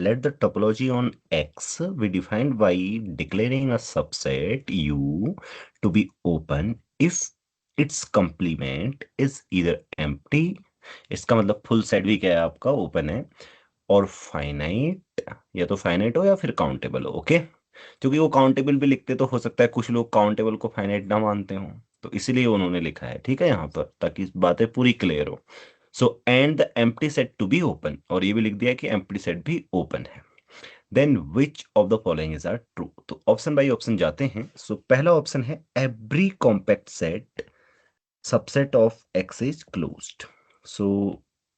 let the topology on X be defined by declaring a subset U to be open if its complement is either empty, इसका मतलब full set भी क्या है आपका open है, और फाइनाइट, या तो फाइनाइट हो या फिर काउंटेबल हो। ओके, क्योंकि वो काउंटेबल भी लिखते तो हो सकता है कुछ लोग काउंटेबल को फाइनाइट ना मानते हो, तो इसीलिए उन्होंने लिखा है, ठीक है, यहाँ पर ताकि बातें पूरी क्लियर हो। So and the empty set to be open, और ये भी लिख दिया कि एम्प्टी सेट भी ओपन है। Then which of the following is are true, तो ऑप्शन बाई ऑप्शन जाते हैं। सो पहला ऑप्शन है every compact set subset of X is closed. So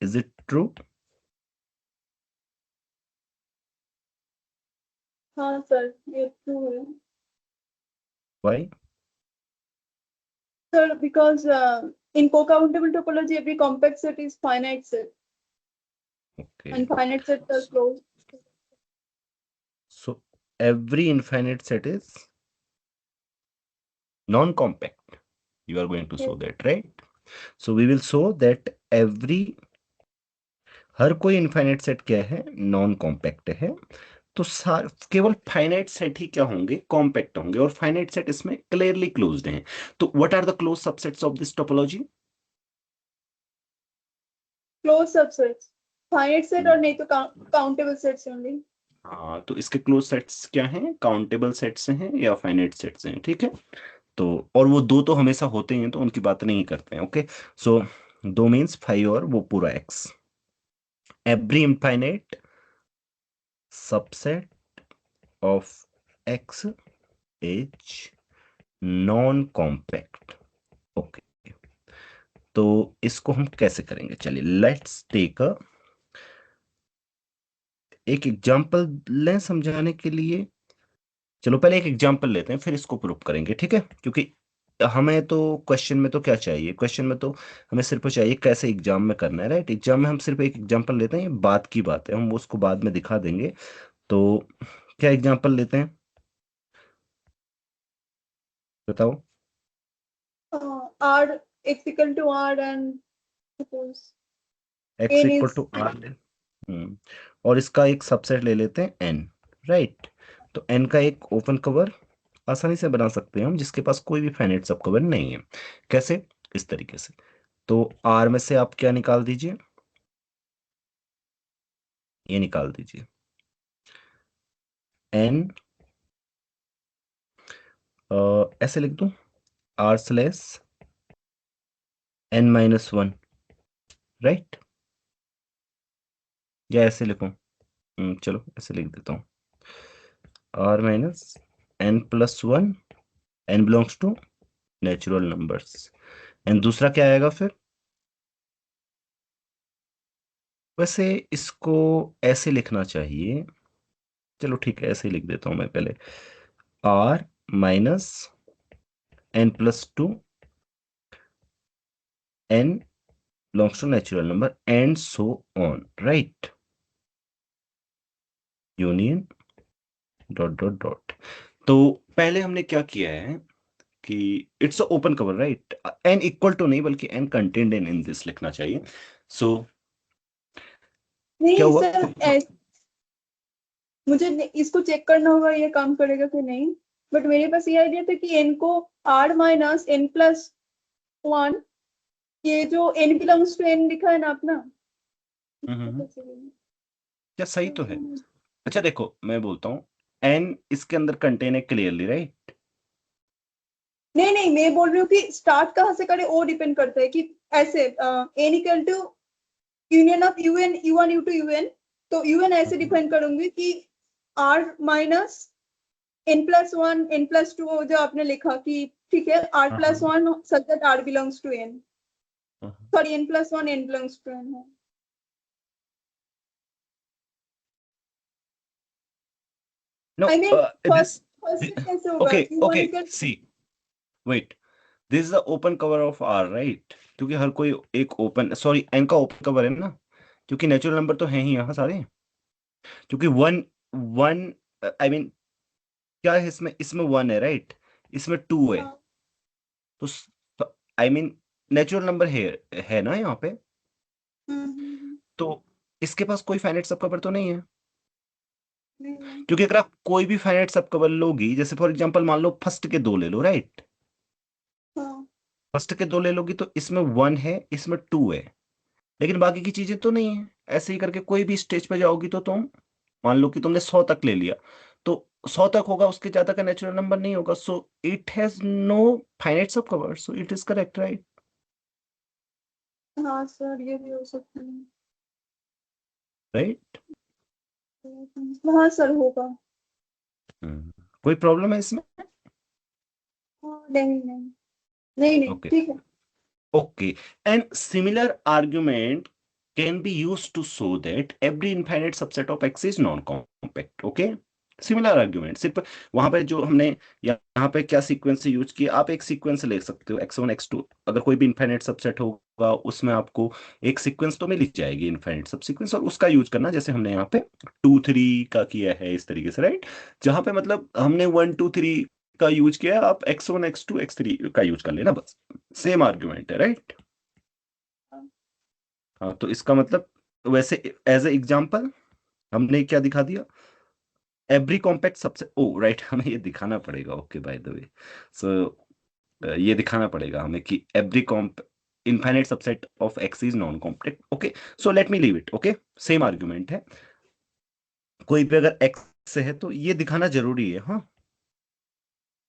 is it true? हाँ सर, ये ट्रू है why? Sir, because in co-countable topology every compact set is finite set okay, and finite sets are closed. so every infinite set is non-compact. You are going to show Yes. that, right? So we will show that every, हर कोई infinite set क्या है, non compact है। तो केवल finite set ही क्या होंगे, compact होंगे, और फाइनाइट सेट इसमें क्लियरली क्लोज्ड हैं। तो what are the close subsets of this topology? Closed subsets finite set और नहीं तो countable sets only. हाँ, तो इसके क्लोज सेट्स क्या हैं, काउंटेबल सेट्स हैं या फाइनाइट सेट्स हैं, ठीक है। तो और वो दो तो हमेशा होते हैं, तो उनकी बात नहीं करते हैं। ओके, सो दो मीन्स 5 और वो पूरा x. Every infinite subset of X is non compact. Okay, तो इसको हम कैसे करेंगे, चलिए लेट्स टेक एक एग्जांपल लें समझाने के लिए। चलो पहले एक एग्जांपल लेते हैं, फिर इसको प्रूव करेंगे, ठीक है। क्योंकि हमें तो क्वेश्चन में तो क्या चाहिए, क्वेश्चन में तो हमें सिर्फ चाहिए कैसे एग्जाम में करना है, राइट। एग्जाम में हम सिर्फ एक एग्जांपल लेते हैं, ये बात की बात है, हम उसको बाद में दिखा देंगे। तो क्या एग्जांपल लेते हैं, बताओ। R x equal to R and suppose X n equal is to R, और इसका एक सबसेट ले लेते हैं एन, राइट। तो एन का एक ओपन कवर आसानी से बना सकते हैं हम, जिसके पास कोई भी फाइनाइट सब कवर नहीं है। कैसे, इस तरीके से। तो आर में से आप क्या निकाल दीजिए, ये निकाल दीजिए एन, ऐसे लिख दूं, R slash N minus one, right, या ऐसे लिखूं, चलो ऐसे लिख देता हूं, R minus N plus one, N belongs to natural numbers. And दूसरा क्या आएगा फिर, वैसे इसको ऐसे लिखना चाहिए, चलो ठीक है ऐसे ही लिख देता हूं मैं पहले, R minus N plus two, N belongs to natural number, and so on, right, union dot dot dot. तो पहले हमने क्या किया है कि it's open cover, right, N equal to नहीं बल्कि एन कंटेन्ड इन दिस लिखना चाहिए। सो क्या नहीं हुआ, सर, मुझे इसको चेक करना होगा ये काम करेगा कि नहीं, बट मेरे पास ये आइडिया था कि n को r minus n plus one, ये जो n बिलोंग्स टू n लिखा है ना अपना, क्या सही तो है। अच्छा देखो मैं बोलता हूँ, एन इसके अंदर कंटेन है क्लियरली, राइट। नहीं नहीं, मैं बोल रही हूँ कि स्टार्ट कहाँ से करें वो डिपेंड करता है कि ऐसे n equal to union of U N U one U two U N, तो यू एन ऐसे डिफाइन करूंगी कि r minus n plus one n plus two, जो आपने लिखा कि ठीक है r plus one such that r belongs to n, sorry n plus one n belongs to n है। No, I mean this, first first कैसे होगा, okay U one okay, equal. See, wait, this is the open cover of R, right, क्योंकि हर कोई एक open, sorry N का open cover है ना, क्योंकि नेचुरल नंबर तो है ही यहाँ सारे, क्योंकि वन, वन, आई मीन क्या है इसमें, इसमें वन है, राइट, इसमें टू है, तो आई मीन नेचुरल नंबर है ना यहाँ पे। तो इसके पास कोई फाइनाइट सब कवर तो नहीं है, नहीं। क्योंकि अगर आप कोई भी फाइनाइट सब कवर लोगी, जैसे फॉर एग्जांपल मान लो फर्स्ट के दो ले लो, राइट? हाँ फर्स्ट के दो ले लोगी तो इसमें वन है, इसमें टू है, लेकिन बाकी की चीजें तो नहीं है। ऐसे ही करके कोई भी स्टेज पे जाओगी तो तुम मान लो कि तुमने 100 तक ले लिया, तो 100 तक होगा, उसके ज्यादा का नेचुरल नंबर नहीं होगा, so it has no finite subcover, so it is correct, right? हाँ सर, ये भी हो सकता है। राइट। हाँ सर, होगा। कोई प्रॉब्लम है इसमें? हाँ, नहीं नहीं, नहीं नहीं, ओके, ठीक है। okay. And similar argument can be used to show that every infinite subset of X is non-compact. Okay? Similar argument सिर्फ वहां पे जो हमने यहाँ पे क्या सीक्वेंस यूज किया, आप एक सीक्वेंस ले सकते हो x1 x2, अगर कोई भी इनफाइनाइट सबसेट होगा उसमें आपको एक सीक्वेंस तो मिल ही जाएगी, इनफाइनाइट सब सीक्वेंस, और उसका यूज करना, जैसे हमने यहाँ पे 2 3 का किया है इस तरीके से, राइट? जहां पे मतलब हमने 1 2 3 का यूज किया है, आप x1 x2 x3 का यूज कर लेना, बस सेम आर्ग्यूमेंट है, राइट? हाँ, तो इसका मतलब वैसे एज ए एग्जांपल हमने क्या दिखा दिया, एवरी कॉम्पैक्ट सबसे, ओ राइट, हमें ये दिखाना पड़ेगा, ओके बाय द वे। सो ये दिखाना पड़ेगा हमें कि every comp infinite subset of X is non compact. Okay, so let me leave it. Okay, same argument है, कोई भी अगर एक्स से है तो ये दिखाना जरूरी है। हाँ,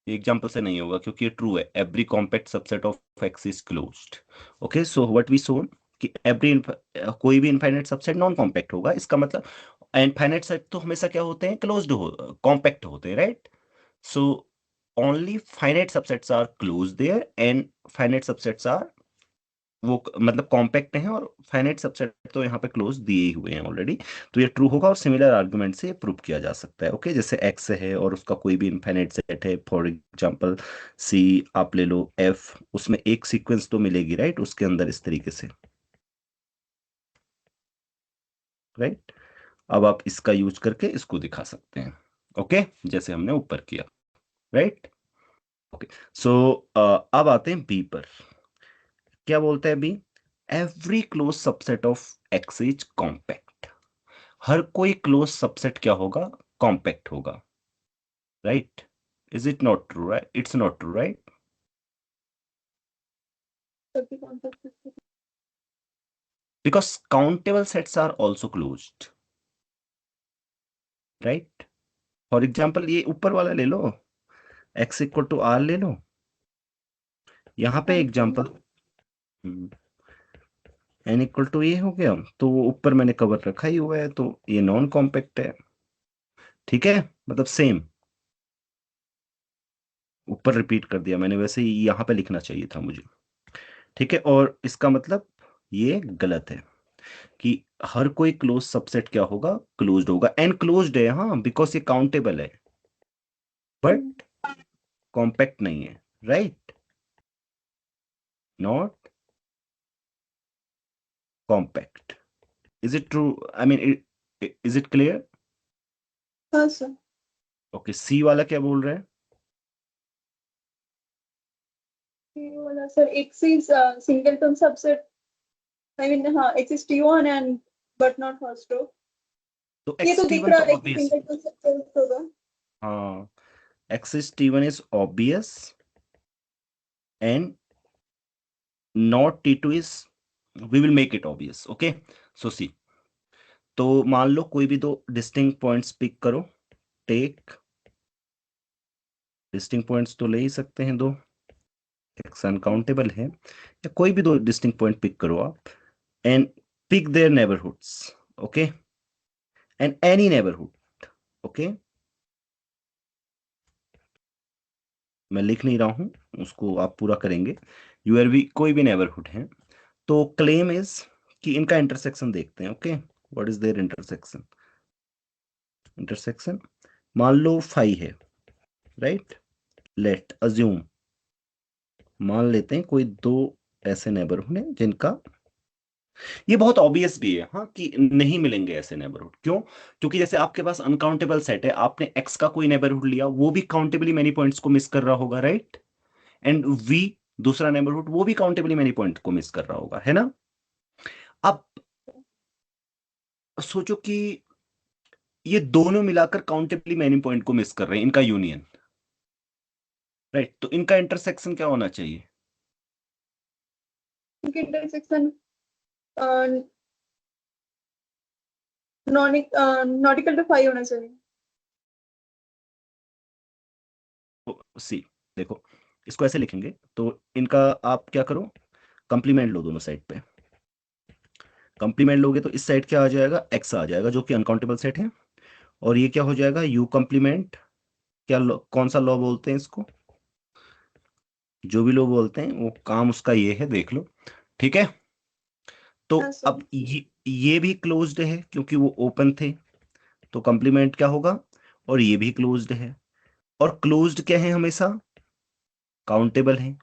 एग्जाम्पल से नहीं होगा क्योंकि ये ट्रू है, every compact subset of X is closed. Okay, so what we shown कि एवरी कोई भी इनफाइनाइट सबसेट नॉन कॉम्पैक्ट होगा, इसका मतलब इनफाइनाइट सेट तो हमेशा क्या होते हैं, क्लोज्ड हो, कॉम्पैक्ट होते हैं, right? So only finite subsets are close there and finite subsets are वो मतलब कॉम्पैक्ट हैं, और फाइनाइट सबसेट तो यहाँ पे क्लोज दिए ही हुए हैं ऑलरेडी। तो ये ट्रू होगा और सिमिलर आर्गुमेंट से प्रूव किया जा सकता है। ओके, जैसे एक्स है और उसका कोई भी इनफाइनाइट सेट है, फॉर एग्जांपल सी आप ले लो, एफ, उसमें एक सीक्वेंस तो मिलेगी, राइट? उसके अंदर इस तरीके से, राइट? अब आप इसका यूज करके इसको दिखा सकते हैं, ओके, जैसे हमने ऊपर किया, राइट? ओके, सो अब आते हैं बी पर। क्या बोलते हैं B? Every close subset of X is compact. हर कोई क्लोज सबसेट क्या होगा, कॉम्पैक्ट होगा, right? Is it not true, right? It's not true, right? सभी concept. Because countable sets are also closed, right? For example ये ऊपर वाला ले लो, एक्स इक्वल टू आर ले लो, यहाँ पे एग्जाम्पल एन इक्वल टू ये हो गया, तो ऊपर मैंने कवर रखा ही हुआ है, तो ये नॉन कॉम्पैक्ट है, ठीक है? मतलब सेम ऊपर रिपीट कर दिया मैंने, वैसे ही यहाँ पे लिखना चाहिए था मुझे, ठीक है? और इसका मतलब ये गलत है कि हर कोई क्लोज सबसेट क्या होगा, क्लोज्ड होगा, एंड क्लोज्ड है, हाँ, बिकॉज ये काउंटेबल है, बट कॉम्पैक्ट नहीं है, right? Not compact. Is it true? I mean, is it clear? हाँ सर। ओके, सी वाला क्या बोल रहा है? ये वाला sir, X is singleton subset. I mean, हाँ, X is T1 and but not first row. तो ये एक्स तो टी दिख वन रहा तो है कि ऑब्वियस, सिंगलटन सबसेट होगा। हाँ, X is T one is obvious and not T two is, we will make it obvious. Okay, so see, तो मान लो कोई भी दो डिस्टिंक्ट पॉइंट्स पिक करो, टेक, डिस्टिंक्ट पॉइंट्स तो ले ही सकते हैं दो, एक्स अनकाउंटेबल है, या कोई भी दो डिस्टिंक्ट पॉइंट पिक करो आप, and pick their neighbourhoods, okay, and any neighbourhood, okay, मैं लिख नहीं रहा हूं, उसको आप पूरा करेंगे, यूआर भी कोई भी नेबरहुड है, तो क्लेम इज कि इनका इंटरसेक्शन देखते हैं। Okay, what is their intersection? Intersection मान लो फाई है, राइट? लेट अज्यूम, मान लेते हैं कोई दो ऐसे नेबरहुड हैं जिनका, ये बहुत ऑब्वियस भी है हाँ कि नहीं मिलेंगे ऐसे नेबरहुड, क्यों? क्योंकि जैसे आपके पास अनकाउंटेबल सेट है, आपने एक्स का कोई नेबरहुड लिया, वो भी काउंटेबली मेनी पॉइंट्स को मिस कर रहा होगा, राइट? एंड वी दूसरा नेबरहुड, वो भी काउंटेबली मेनी पॉइंट को मिस कर रहा होगा, है ना? अब सोचो कि ये दोनों मिलाकर काउंटेबली मैनी पॉइंट को मिस कर रहे हैं, इनका यूनियन, राइट? तो इनका इंटरसेक्शन क्या होना चाहिए? इनके इंटरसेक्शन नॉट इक्वल टू 5 होना चाहिए। सी, देखो इसको ऐसे लिखेंगे, तो इनका आप क्या करो, कंप्लीमेंट लो दोनों साइड पे। कंप्लीमेंट लोगे तो इस साइड क्या आ जाएगा, एक्स आ जाएगा, जो कि अनकाउंटेबल सेट है। और ये क्या हो जाएगा, यू कंप्लीमेंट, क्या कौन सा लॉ बोलते हैं इसको, जो भी लोग बोलते हैं वो काम उसका ये है, देख लो। ठीक है, तो हाँ सर। अब ये भी क्लोज्ड है क्योंकि वो ओपन थे, तो कंप्लीमेंट क्या होगा, और ये भी क्लोज्ड है। और क्लोज्ड क्या है, हमेशा काउंटेबल है,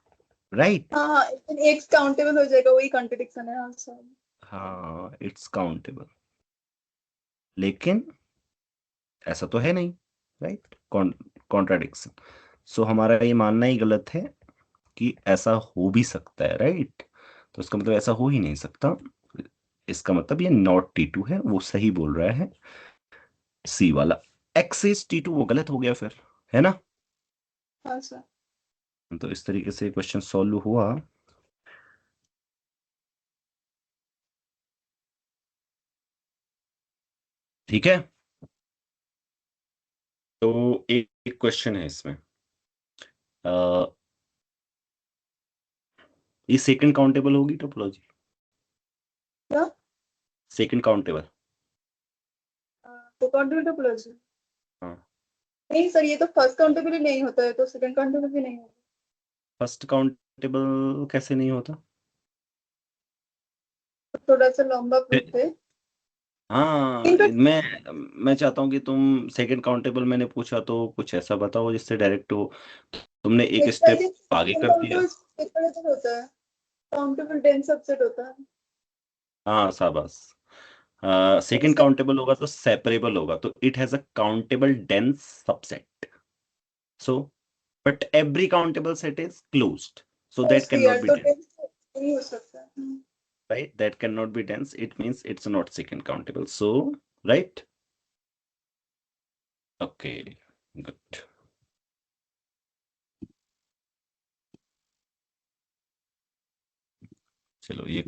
राइट? हाँ हाँ, एक काउंटेबल हो जाएगा, वही कॉन्ट्रडिक्शन है। हाँ सर। हाँ, इट्स काउंटेबल, लेकिन ऐसा तो है नहीं, राइट? कॉन्ट्राडिक्शन। सो हमारा ये मानना ही गलत है कि ऐसा हो भी सकता है, राइट? तो इसका मतलब ऐसा हो ही नहीं सकता, इसका मतलब ये नॉट T2 है, वो सही बोल रहा है, सी वाला। एक्स इज T2 वो गलत हो गया फिर, है ना? हाँ सर। तो इस तरीके से क्वेश्चन सॉल्व हुआ। ठीक है, तो एक क्वेश्चन है इसमें, अ, ये सेकंड काउंटेबल होगी टोपोलॉजी? क्या? Second countable. तो काउंटेबल टोपोलॉजी? हाँ। नहीं सर, ये तो फर्स्ट काउंटेबल ही नहीं होता है, तो सेकंड काउंटेबल भी नहीं होता। फर्स्ट काउंटेबल कैसे नहीं होता? थोड़ा सा लंबा प्रूफ है। हाँ, इनफैक्ट मैं चाहता हूँ कि तुम सेकंड काउंटेबल, मैंने पूछा तो कुछ ऐसा बताओ जिससे डायरेक्ट हो, तुमने एक स्टेप आगे सेकंड कर दिया। काउंटेबल सेपरेबल होता है। काउंटेबल डेंस सबसेट होता है। हाँ, शाबाश। तो सेकंड काउंटेबल होगा तो सेपरेबल होगा, तो it has a countable dense subset, so but every countable set is closed, so that cannot sphere be तो dense, डेंस नहीं हो सकता। right? That cannot be dense, it means it's not second countable, so right. Okay, good. चलो ये